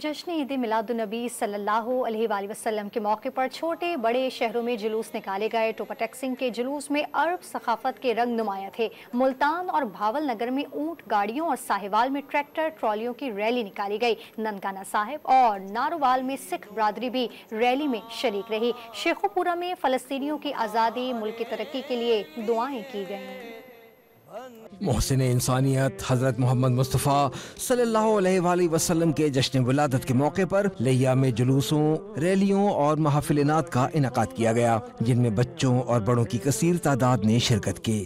जश्न ईद मिलादुन्नबी सल्लल्लाहु अलैहि वसल्लम के मौके पर छोटे बड़े शहरों में जुलूस निकाले गए। टोपा टैक्सिंग के जुलूस में अरब सकाफत के रंग नुमाया थे। मुल्तान और भावल नगर में ऊंट गाड़ियों और साहिवाल में ट्रैक्टर ट्रॉलियों की रैली निकाली गई। ननकाना साहिब और नारोवाल में सिख बरादरी भी रैली में शरीक रही। शेखोपुरा में फलस्तीनियों की आज़ादी, मुल्क की तरक्की के लिए दुआएं की गईं। मोहसिन इंसानियत हजरत मोहम्मद मुस्तफ़ा सल्लल्लाहु अलैहि वसल्लम के जश्न विलादत के मौके पर लिया में जुलूसों, रैलियों और महफिल-ए-नात का इनेकाद किया गया, जिनमें बच्चों और बड़ों की कसीर तादाद ने शिरकत की।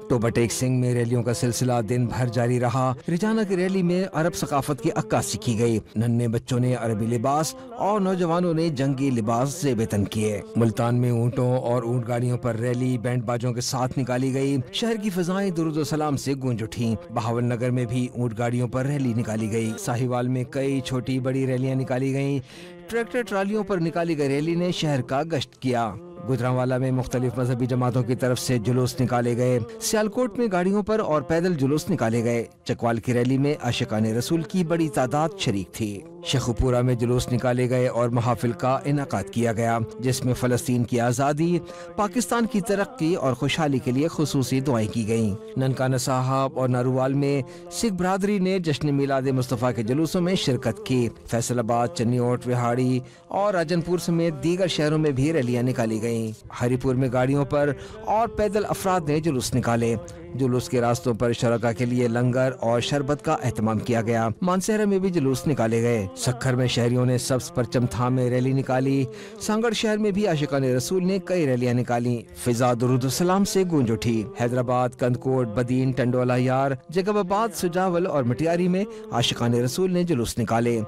टोपा टैक्सिंग में रैलियों का सिलसिला दिन भर जारी रहा। रिजाना की रैली में अरब सकाफत की अक्कासी की गई। नन्हे बच्चों ने अरबी लिबास और नौजवानों ने जंगी लिबास से बेतन किए। मुल्तान में ऊँटों और ऊँट गाड़ियों पर रैली बैंड बाजों के साथ निकाली गई। शहर की फिजाएं दुरूद सलाम से गूंज उठी। बहावल नगर में भी ऊँट गाड़ियों पर रैली निकाली गई। साहिवाल में कई छोटी बड़ी रैलियां निकाली गयी। ट्रैक्टर ट्रालियों पर निकाली गई रैली ने शहर का गश्त किया। गुजरांवाला में मुख्तलिफ मजहबी जमातों की तरफ से जुलूस निकाले गए। सियालकोट में गाड़ियों पर और पैदल जुलूस निकाले गए। चकवाल की रैली में आशिकाने रसूल की बड़ी तादाद शरीक थी। शेखुपुरा में जुलूस निकाले गए और महफिल का इनेकाद किया गया, जिसमें फलस्तीन की आज़ादी, पाकिस्तान की तरक्की और खुशहाली के लिए खुसूसी दुआएं की गईं। ननकाना साहब और नारोवाल में सिख बरादरी ने जश्न मिलाद मुस्तफ़ा के जुलूसों में शिरकत की। फैसलाबाद, चन्नीओट, विहाड़ी और राजनपुर समेत दीगर शहरों में भी रैलियां निकाली गईं। हरिपुर में गाड़ियों पर और पैदल अफराद ने जुलूस निकाले। जुलूस के रास्तों पर शरका के लिए लंगर और शरबत का एहतमाम किया गया। मानसहरा में भी जुलूस निकाले गए। सखर में शहरियों ने सब्ज परचम थामे रैली निकाली। सांगड़ शहर में भी आशिकाने रसूल ने कई रैलियां निकाली। फिजा दुरूद सलाम से गूंज उठी। हैदराबाद, कंदकोट, बदीन, टंडोला यार, जगबाबाद, सुजावल और मटियारी में आशिकाने रसूल ने जुलूस निकाले।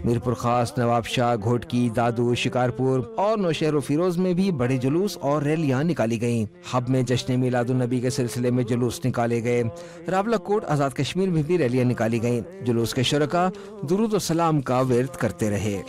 मीरपुर खास, नवाबशाह, घोटकी, दादू, शिकारपुर और नौशहर फिरोज में भी बड़े जुलूस और रैलियां निकाली गयी। हब में जश्न मिलादुन्नबी के सिलसिले में जुलूस निकाले गए। रावलाकोट, आजाद कश्मीर में भी रैलियां निकाली गईं। जुलूस के शुरका दुरूद और सलाम का विर्द करते रहे।